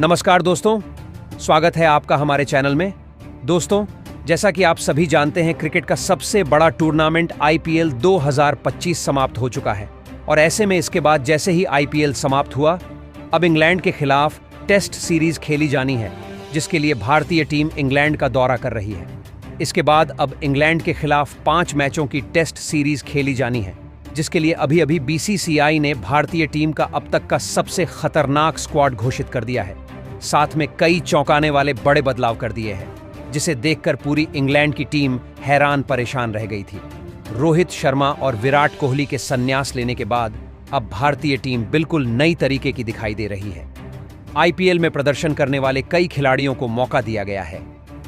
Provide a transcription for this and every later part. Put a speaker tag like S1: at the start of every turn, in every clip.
S1: नमस्कार दोस्तों, स्वागत है आपका हमारे चैनल में। दोस्तों, जैसा कि आप सभी जानते हैं, क्रिकेट का सबसे बड़ा टूर्नामेंट आईपीएल 2025 समाप्त हो चुका है और ऐसे में इसके बाद जैसे ही आईपीएल समाप्त हुआ, अब इंग्लैंड के खिलाफ टेस्ट सीरीज खेली जानी है, जिसके लिए भारतीय टीम इंग्लैंड का दौरा कर रही है। इसके बाद अब इंग्लैंड के खिलाफ 5 मैचों की टेस्ट सीरीज खेली जानी है, जिसके लिए अभी बीसीसीआई ने भारतीय टीम का अब तक का सबसे खतरनाक स्क्वाड घोषित कर दिया है। साथ में कई चौंकाने वाले बड़े बदलाव कर दिए हैं, जिसे देखकर पूरी इंग्लैंड की टीम हैरान परेशान रह गई थी। रोहित शर्मा और विराट कोहली के संन्यास लेने के बाद अब भारतीय टीम बिल्कुल नई तरीके की दिखाई दे रही है। आईपीएल में प्रदर्शन करने वाले कई खिलाड़ियों को मौका दिया गया है।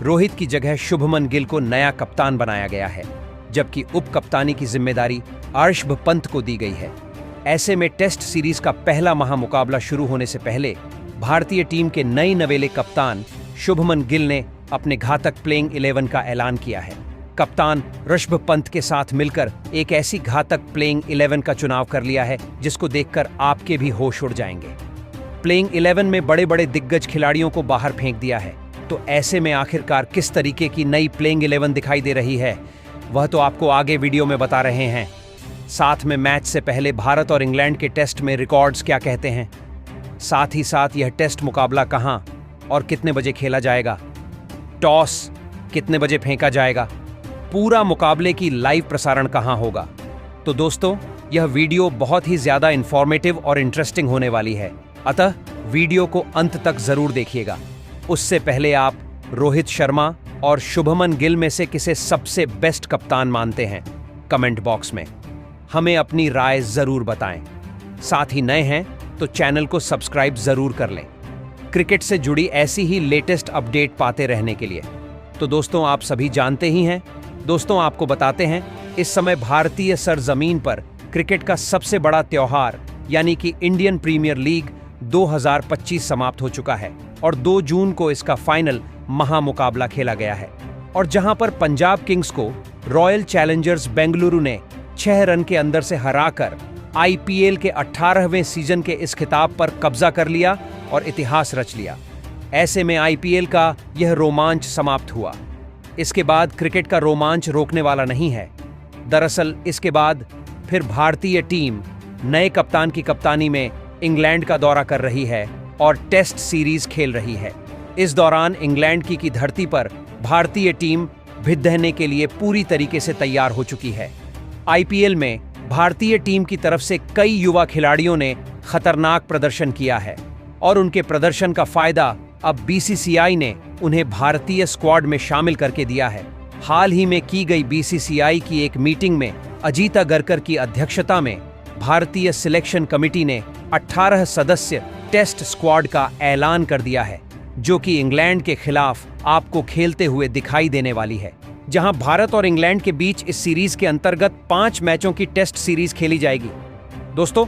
S1: रोहित की जगह शुभमन गिल को नया कप्तान बनाया गया है, जबकि उप कप्तानी की जिम्मेदारी ऋषभ पंत को दी गई है। ऐसे में टेस्ट सीरीज का पहला महामुकाबला शुरू होने से पहले भारतीय टीम के नए नवेले कप्तान शुभमन गिल ने अपने घातक प्लेइंग 11 का ऐलान किया है। कप्तान ऋषभ पंत के साथ मिलकर एक ऐसी घातक प्लेइंग 11 का चुनाव कर लिया है जिसको देखकर आपके भी होश उड़ जाएंगे। प्लेइंग 11 में बड़े बड़े दिग्गज खिलाड़ियों को बाहर फेंक दिया है, तो ऐसे में आखिरकार किस तरीके की नई प्लेइंग 11 दिखाई दे रही है, वह तो आपको आगे वीडियो में बता रहे हैं। साथ में मैच से पहले भारत और इंग्लैंड के टेस्ट में रिकॉर्ड्स क्या कहते हैं, साथ ही साथ यह टेस्ट मुकाबला कहां और कितने बजे खेला जाएगा, टॉस कितने बजे फेंका जाएगा, पूरा मुकाबले की लाइव प्रसारण कहां होगा। तो दोस्तों, यह वीडियो बहुत ही ज्यादा इंफॉर्मेटिव और इंटरेस्टिंग होने वाली है, अतः वीडियो को अंत तक जरूर देखिएगा। उससे पहले आप रोहित शर्मा और शुभमन गिल में से किसे सबसे बेस्ट कप्तान मानते हैं, कमेंट बॉक्स में हमें अपनी राय जरूर बताएं। साथ ही नए हैं तो चैनल को सब्सक्राइब जरूर कर लें, क्रिकेट से जुड़ी ऐसी ही लेटेस्ट अपडेट पाते रहने के लिए। तो दोस्तों, आप सभी जानते ही हैं। दोस्तों, आपको बताते हैं, इस समय भारतीय सरजमीन पर क्रिकेट का सबसे बड़ा त्योहार यानी कि इंडियन प्रीमियर लीग 2025 समाप्त हो चुका है और 2 जून को इसका फाइनल महामुकाबला खेला गया है। और जहां पर पंजाब किंग्स को रॉयल चैलेंजर्स बेंगलुरु ने 6 रन के अंदर से हराकर आईपीएल के 18वें सीजन के इस खिताब पर कब्जा कर लिया और इतिहास रच लिया। ऐसे में आईपीएल का यह रोमांच समाप्त हुआ। इसके बाद क्रिकेट का रोमांच रोकने वाला नहीं है। दरअसल इसके बाद फिर भारतीय टीम नए कप्तान की कप्तानी में इंग्लैंड का दौरा कर रही है और टेस्ट सीरीज खेल रही है। इस दौरान इंग्लैंड की धरती पर भारतीय टीम भिड़ने के लिए पूरी तरीके से तैयार हो चुकी है। आईपीएल में भारतीय टीम की तरफ से कई युवा खिलाड़ियों ने खतरनाक प्रदर्शन किया है और उनके प्रदर्शन का फायदा अब बीसीसीआई ने उन्हें भारतीय स्क्वाड में शामिल करके दिया है। हाल ही में की गई बीसीसीआई की एक मीटिंग में अजीत अगरकर की अध्यक्षता में भारतीय सिलेक्शन कमेटी ने 18 सदस्य टेस्ट स्क्वाड का ऐलान कर दिया है, जो कि इंग्लैंड के खिलाफ आपको खेलते हुए दिखाई देने वाली है। जहां भारत और इंग्लैंड के बीच इस सीरीज के अंतर्गत 5 मैचों की टेस्ट सीरीज खेली जाएगी। दोस्तों,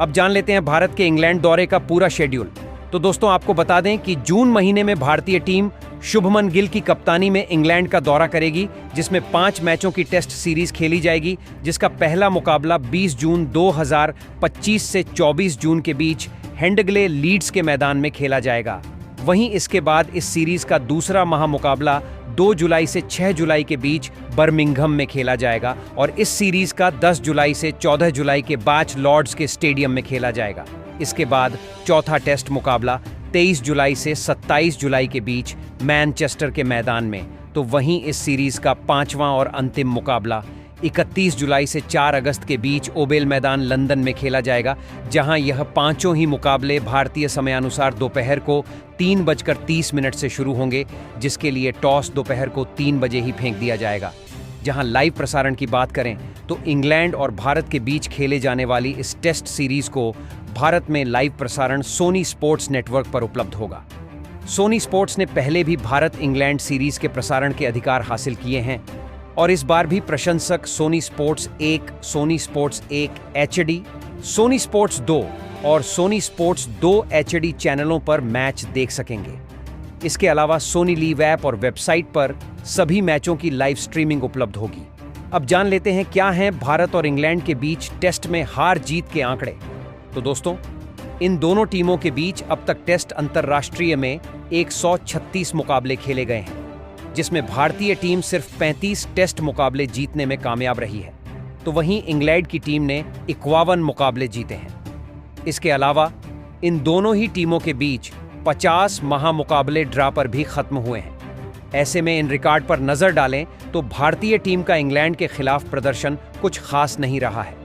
S1: अब जान लेते हैं भारत के इंग्लैंड दौरे का पूरा शेड्यूल। तो दोस्तों, आपको बता दें कि जून महीने में भारतीय टीम शुभमन गिल की कप्तानी में इंग्लैंड का दौरा करेगी, जिसमें 5 मैचों की टेस्ट सीरीज खेली जाएगी, जिसका पहला मुकाबला 20 जून 2025 से 24 जून के बीच हेडिंग्ले लीड्स के मैदान में खेला जाएगा। वहीं इसके बाद इस सीरीज का दूसरा महामुकाबला 2 जुलाई से 6 जुलाई के बीच बर्मिंघम में खेला जाएगा और इस सीरीज का 10 जुलाई से 14 जुलाई के बाच लॉर्ड्स के स्टेडियम में खेला जाएगा। इसके बाद चौथा टेस्ट मुकाबला 23 जुलाई से 27 जुलाई के बीच मैनचेस्टर के मैदान में। तो वहीं इस सीरीज का 5वां और अंतिम मुकाबला 31 जुलाई से 4 अगस्त के बीच ओवेल मैदान लंदन में खेला जाएगा, जहां यह 5 ही मुकाबले भारतीय समयानुसार दोपहर को 3:30 से शुरू होंगे, जिसके लिए टॉस दोपहर को 3 बजे ही फेंक दिया जाएगा। जहां लाइव प्रसारण की बात करें तो इंग्लैंड और भारत के बीच खेले जाने वाली इस टेस्ट सीरीज को भारत में लाइव प्रसारण सोनी स्पोर्ट्स नेटवर्क पर उपलब्ध होगा। सोनी स्पोर्ट्स ने पहले भी भारत इंग्लैंड सीरीज के प्रसारण के अधिकार हासिल किए हैं और इस बार भी प्रशंसक Sony Sports 1, Sony Sports 1 HD, Sony Sports 2 और सोनी स्पोर्ट्स 2 HD चैनलों पर मैच देख सकेंगे। इसके अलावा सोनी लीव ऐप और वेबसाइट पर सभी मैचों की लाइव स्ट्रीमिंग उपलब्ध होगी। अब जान लेते हैं क्या हैं भारत और इंग्लैंड के बीच टेस्ट में हार जीत के आंकड़े। तो दोस्तों, इन दोनों टीमों के बीच अब तक टेस्ट अंतर्राष्ट्रीय में 136 मुकाबले खेले गए हैं, जिसमें भारतीय टीम सिर्फ 35 टेस्ट मुकाबले जीतने में कामयाब रही है, तो वहीं इंग्लैंड की टीम ने 51 मुकाबले जीते हैं। इसके अलावा इन दोनों ही टीमों के बीच 50 महामुकाबले ड्रा पर भी खत्म हुए हैं। ऐसे में इन रिकॉर्ड पर नजर डालें तो भारतीय टीम का इंग्लैंड के खिलाफ प्रदर्शन कुछ खास नहीं रहा है।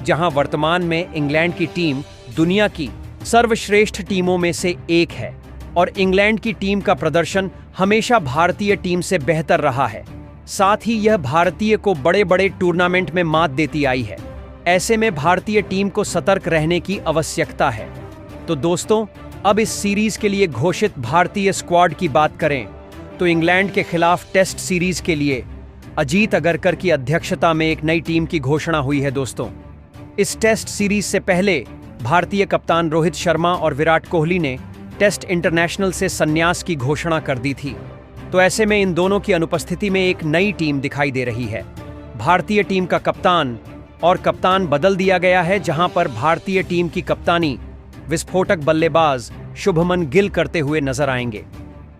S1: जहां वर्तमान में इंग्लैंड की टीम दुनिया की सर्वश्रेष्ठ टीमों में से एक है और इंग्लैंड की टीम का प्रदर्शन हमेशा भारतीय टीम से बेहतर रहा है। साथ ही यह भारतीय को बड़े बड़े टूर्नामेंट में मात देती आई है। ऐसे में भारतीय टीम को सतर्क रहने की आवश्यकता है। तो दोस्तों, अब इस सीरीज के लिए घोषित भारतीय स्क्वाड की बात करें तो इंग्लैंड के खिलाफ टेस्ट सीरीज के लिए अजीत अगरकर की अध्यक्षता में एक नई टीम की घोषणा हुई है। दोस्तों, इस टेस्ट सीरीज से पहले भारतीय कप्तान रोहित शर्मा और विराट कोहली ने टेस्ट इंटरनेशनल से संन्यास की घोषणा कर दी थी। तो ऐसे में इन दोनों की अनुपस्थिति में एक नई टीम दिखाई दे रही है। भारतीय टीम का कप्तान बदल दिया गया है, जहां पर भारतीय टीम की कप्तानी विस्फोटक बल्लेबाज शुभमन गिल करते हुए नजर आएंगे।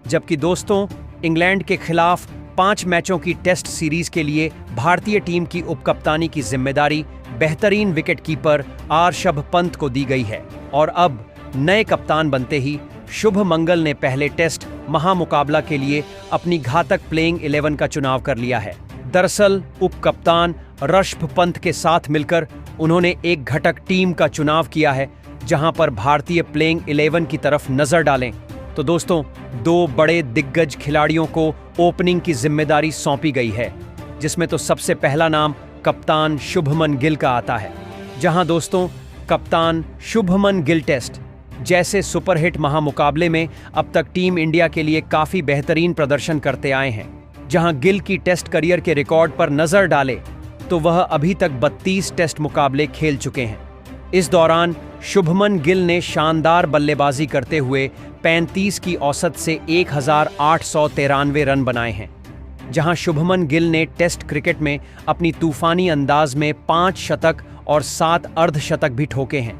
S1: जबकि दोस्तों, इंग्लैंड के खिलाफ 5 मैचों की टेस्ट सीरीज के लिए भारतीय टीम की उपकप्तानी की जिम्मेदारी बेहतरीन विकेटकीपर ऋषभ पंत को दी गई है और अब नए कप्तान बनते ही शुभ मंगल ने पहले टेस्ट महामुकाबला के लिए अपनी घातक प्लेइंग 11 का चुनाव कर लिया है। दरअसल उपकप्तान ऋषभ पंत के साथ मिलकर उन्होंने एक घटक टीम का चुनाव किया है, जहां पर भारतीय प्लेइंग 11 की तरफ नजर डालें तो दोस्तों, 2 बड़े दिग्गज खिलाड़ियों को ओपनिंग की जिम्मेदारी सौंपी गई है, जिसमें तो सबसे पहला नाम कप्तान शुभमन गिल का आता है। जहां दोस्तों, कप्तान शुभमन गिल टेस्ट जैसे सुपरहिट महामुकाबले में अब तक टीम इंडिया के लिए काफी बेहतरीन प्रदर्शन करते आए हैं। जहां गिल की टेस्ट करियर के रिकॉर्ड पर नजर डाले तो वह अभी तक 32 टेस्ट मुकाबले खेल चुके हैं। इस दौरान शुभमन गिल ने शानदार बल्लेबाजी करते हुए 35 की औसत से 1893 रन बनाए हैं। जहां शुभमन गिल ने टेस्ट क्रिकेट में अपनी तूफानी अंदाज में 5 शतक और 7 अर्धशतक भी ठोके हैं।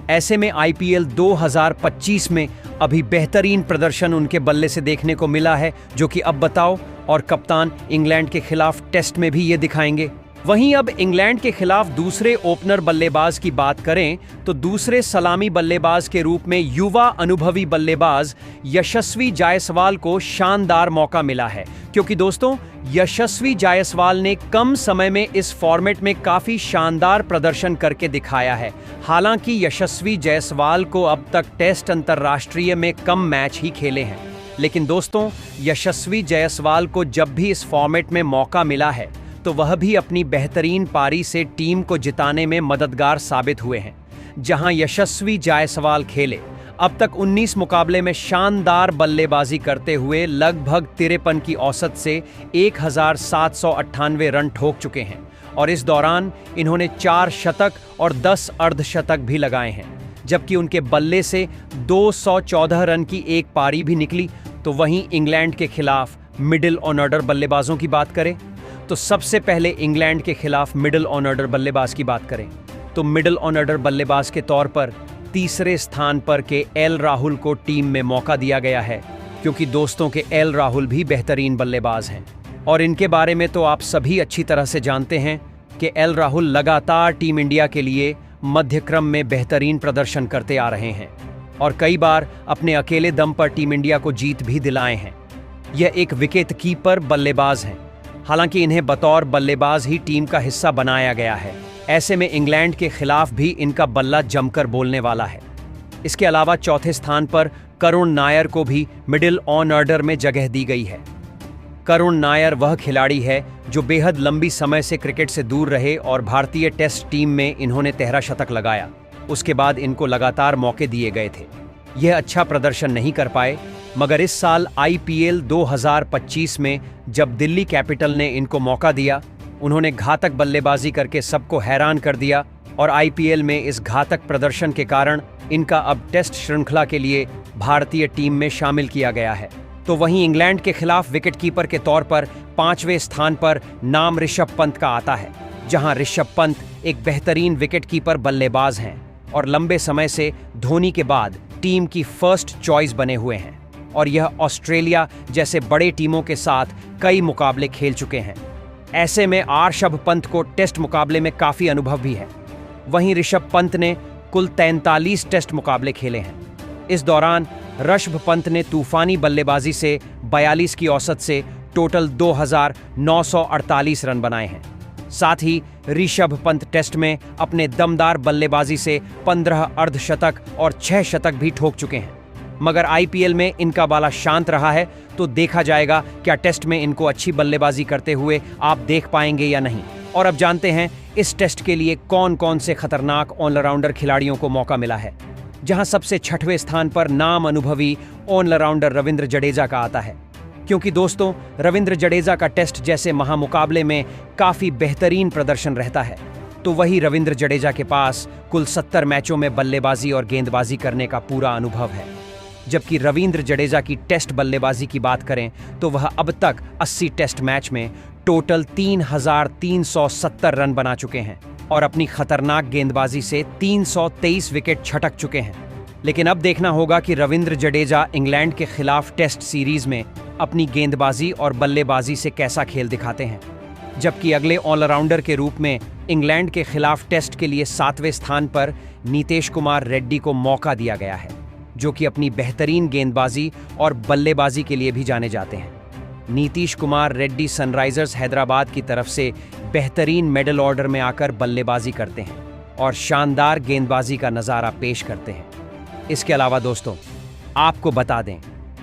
S1: ऐसे में आईपीएल 2025 में अभी बेहतरीन प्रदर्शन उनके बल्ले से देखने को मिला है, जो कि अब बताओ और कप्तान इंग्लैंड के खिलाफ टेस्ट में भी ये दिखाएंगे। वहीं अब इंग्लैंड के खिलाफ दूसरे ओपनर बल्लेबाज की बात करें तो दूसरे सलामी बल्लेबाज के रूप में युवा अनुभवी बल्लेबाज यशस्वी जायसवाल को शानदार मौका मिला है, क्योंकि दोस्तों, यशस्वी जायसवाल ने कम समय में इस फॉर्मेट में काफी शानदार प्रदर्शन करके दिखाया है। हालांकि यशस्वी जायसवाल को अब तक टेस्ट अंतर्राष्ट्रीय में कम मैच ही खेले हैं, लेकिन दोस्तों, यशस्वी जायसवाल को जब भी इस फॉर्मेट में मौका मिला है तो वह भी अपनी बेहतरीन पारी से टीम को जिताने में मददगार साबित हुए हैं। जहां यशस्वी जायसवाल खेले अब तक 19 मुकाबले में शानदार बल्लेबाजी करते हुए लगभग 53 की औसत से 1798 रन ठोक चुके हैं और इस दौरान इन्होंने 4 शतक और 10 अर्धशतक भी लगाए हैं। जबकि उनके बल्ले से 214 रन की एक पारी भी निकली। तो वहीं इंग्लैंड के खिलाफ मिडिल ऑर्डर बल्लेबाजों की बात करें तो सबसे पहले इंग्लैंड के खिलाफ मिडिल ऑर्डर बल्लेबाज की बात करें तो मिडिल ऑर्डर बल्लेबाज के तौर पर तीसरे स्थान पर के एल राहुल को टीम में मौका दिया गया है, क्योंकि दोस्तों के एल राहुल भी बेहतरीन बल्लेबाज हैं और इनके बारे में तो आप सभी अच्छी तरह से जानते हैं कि एल राहुल लगातार टीम इंडिया के लिए मध्य क्रम में बेहतरीन प्रदर्शन करते आ रहे हैं और कई बार अपने अकेले दम पर टीम इंडिया को जीत भी दिलाए हैं। यह एक विकेट कीपर बल्लेबाज हैं, हालांकि इन्हें बतौर बल्लेबाज ही टीम का हिस्सा बनाया गया है। ऐसे में इंग्लैंड के खिलाफ भी इनका बल्ला जमकर बोलने वाला है। इसके अलावा चौथे स्थान पर करुण नायर को भी मिडिल ऑर्डर में जगह दी गई है। करुण नायर वह खिलाड़ी है जो बेहद लंबी समय से क्रिकेट से दूर रहे और भारतीय टेस्ट टीम में इन्होंने 13 शतक लगाया। उसके बाद इनको लगातार मौके दिए गए थे। यह अच्छा प्रदर्शन नहीं कर पाए, मगर इस साल आईपीएल 2025 में जब दिल्ली कैपिटल ने इनको मौका दिया, उन्होंने घातक बल्लेबाजी करके सबको हैरान कर दिया और आईपीएल में इस घातक प्रदर्शन के कारण इनका अब टेस्ट श्रृंखला के लिए भारतीय टीम में शामिल किया गया है। तो वहीं इंग्लैंड के खिलाफ विकेटकीपर के तौर पर 5वें स्थान पर नाम ऋषभ पंत का आता है, जहां ऋषभ पंत एक बेहतरीन विकेटकीपर बल्लेबाज हैं। और लंबे समय से धोनी के बाद टीम की फर्स्ट चॉइस बने हुए हैं और यह ऑस्ट्रेलिया जैसे बड़े टीमों के साथ कई मुकाबले खेल चुके हैं। ऐसे में ऋषभ पंत को टेस्ट मुकाबले में काफी अनुभव भी है। वहीं ऋषभ पंत ने कुल 43 टेस्ट मुकाबले खेले हैं। इस दौरान ऋषभ पंत ने तूफानी बल्लेबाजी से 42 की औसत से टोटल 2,948 रन बनाए हैं। साथ ही ऋषभ पंत टेस्ट में अपने दमदार बल्लेबाजी से 15 अर्धशतक और 6 शतक भी ठोक चुके हैं। मगर आईपीएल में इनका बाला शांत रहा है, तो देखा जाएगा क्या टेस्ट में इनको अच्छी बल्लेबाजी करते हुए आप देख पाएंगे या नहीं। और अब जानते हैं इस टेस्ट के लिए कौन कौन से खतरनाक ऑलराउंडर खिलाड़ियों को मौका मिला है। जहां सबसे 6वें स्थान पर नाम अनुभवी ऑलराउंडर रविंद्र जडेजा का आता है, क्योंकि दोस्तों रविंद्र जडेजा का टेस्ट जैसे महामुकाबले में काफी बेहतरीन प्रदर्शन रहता है, तो वही रविंद्र जडेजा के पास कुल 70 मैचों में बल्लेबाजी और गेंदबाजी करने का पूरा अनुभव है। जबकि रविंद्र जडेजा की टेस्ट बल्लेबाजी की बात करें तो वह अब तक 80 टेस्ट मैच में टोटल 3,370 रन बना चुके हैं और अपनी खतरनाक गेंदबाजी से 323 विकेट छटक चुके हैं। लेकिन अब देखना होगा कि रविंद्र जडेजा इंग्लैंड के खिलाफ टेस्ट सीरीज में अपनी गेंदबाजी और बल्लेबाजी से कैसा खेल दिखाते हैं। जबकि अगले ऑलराउंडर के रूप में इंग्लैंड के खिलाफ टेस्ट के लिए 7वें स्थान पर नीतीश कुमार रेड्डी को मौका दिया गया है, जो कि अपनी बेहतरीन गेंदबाजी और बल्लेबाजी के लिए भी जाने जाते हैं। नीतीश कुमार रेड्डी सनराइजर्स हैदराबाद की तरफ से बेहतरीन मेडल ऑर्डर में आकर बल्लेबाजी करते हैं और शानदार गेंदबाजी का नज़ारा पेश करते हैं। इसके अलावा दोस्तों आपको बता दें,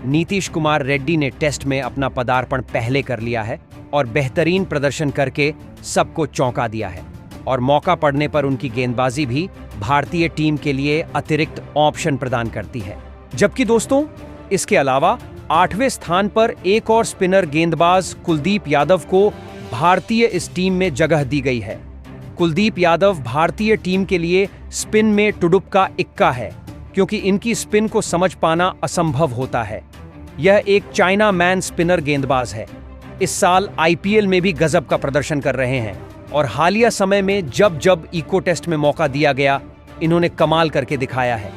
S1: नीतीश कुमार रेड्डी ने टेस्ट में अपना पदार्पण पहले कर लिया है और बेहतरीन प्रदर्शन करके सबको चौंका दिया है और मौका पड़ने पर उनकी गेंदबाजी भी भारतीय टीम के लिए अतिरिक्त ऑप्शन प्रदान करती है। जबकि दोस्तों इसके अलावा 8वें स्थान पर एक और स्पिनर गेंदबाज कुलदीप यादव को भारतीय इस टीम में जगह दी गई है। कुलदीप यादव भारतीय टीम के लिए स्पिन में टुडुप का इक्का है, क्योंकि इनकी स्पिन को समझ पाना असंभव होता है। यह एक चाइना मैन स्पिनर गेंदबाज है। इस साल आईपीएल में भी गजब का प्रदर्शन कर रहे हैं और हालिया समय में जब जब इको टेस्ट में मौका दिया गया, इन्होंने कमाल करके दिखाया है।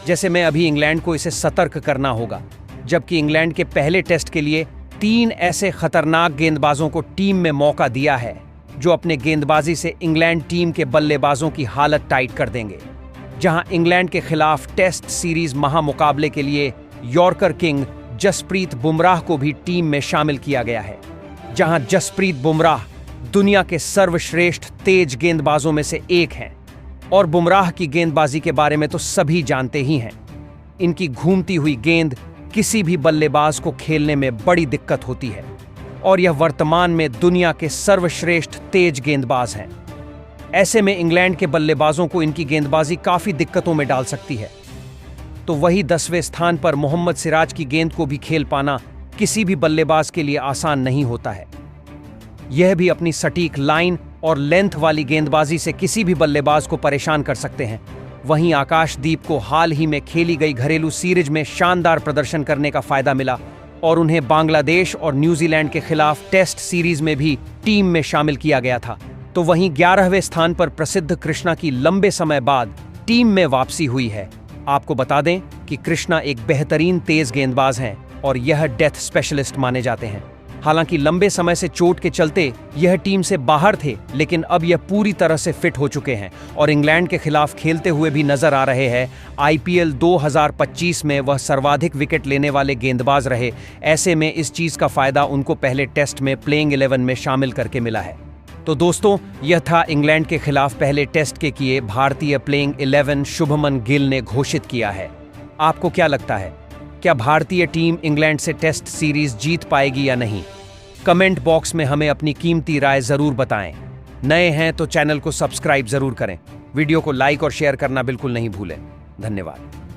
S1: जैसे मैं अभी इंग्लैंड को इसे सतर्क करना होगा, जबकि इंग्लैंड के पहले टेस्ट के लिए 3 ऐसे खतरनाक गेंदबाजों को टीम में मौका दिया है, जो अपने गेंदबाजी से इंग्लैंड टीम के बल्लेबाजों की हालत टाइट कर देंगे। जहां इंग्लैंड के खिलाफ टेस्ट सीरीज महामुकाबले के लिए यॉर्कर किंग जसप्रीत बुमराह को भी टीम में शामिल किया गया है। जहां जसप्रीत बुमराह दुनिया के सर्वश्रेष्ठ तेज गेंदबाजों में से एक हैं और बुमराह की गेंदबाजी के बारे में तो सभी जानते ही हैं। इनकी घूमती हुई गेंद किसी भी बल्लेबाज को खेलने में बड़ी दिक्कत होती है और यह वर्तमान में दुनिया के सर्वश्रेष्ठ तेज गेंदबाज हैं। ऐसे में इंग्लैंड के बल्लेबाजों को इनकी गेंदबाजी काफी दिक्कतों में डाल सकती है। तो वही 10वें स्थान पर मोहम्मद सिराज की गेंद को भी खेल पाना किसी भी बल्लेबाज के लिए आसान नहीं होता है। यह भी अपनी सटीक लाइन और लेंथ वाली गेंदबाजी से किसी भी बल्लेबाज को परेशान कर सकते हैं। वहीं आकाशदीप को हाल ही में खेली गई घरेलू सीरीज में शानदार प्रदर्शन करने का फायदा मिला और उन्हें बांग्लादेश और न्यूजीलैंड के खिलाफ टेस्ट सीरीज में भी टीम में शामिल किया गया था। तो वहीं 11वें स्थान पर प्रसिद्ध कृष्णा की लंबे समय बाद टीम में वापसी हुई है। आपको बता दें कि कृष्णा एक बेहतरीन तेज गेंदबाज हैं और यह डेथ स्पेशलिस्ट माने जाते हैं। हालांकि लंबे समय से चोट के चलते यह टीम से बाहर थे, लेकिन अब यह पूरी तरह से फिट हो चुके हैं और इंग्लैंड के खिलाफ खेलते हुए भी नजर आ रहे हैं। आईपीएल 2025 में वह सर्वाधिक विकेट लेने वाले गेंदबाज रहे। ऐसे में इस चीज का फायदा उनको पहले टेस्ट में प्लेइंग 11 में शामिल करके मिला है। तो दोस्तों यह था इंग्लैंड के खिलाफ पहले टेस्ट के किए भारतीय प्लेइंग 11 शुभमन गिल ने घोषित किया है। आपको क्या लगता है, क्या भारतीय टीम इंग्लैंड से टेस्ट सीरीज जीत पाएगी या नहीं? कमेंट बॉक्स में हमें अपनी कीमती राय जरूर बताएं। नए हैं तो चैनल को सब्सक्राइब जरूर करें। वीडियो को लाइक और शेयर करना बिल्कुल नहीं भूलें। धन्यवाद।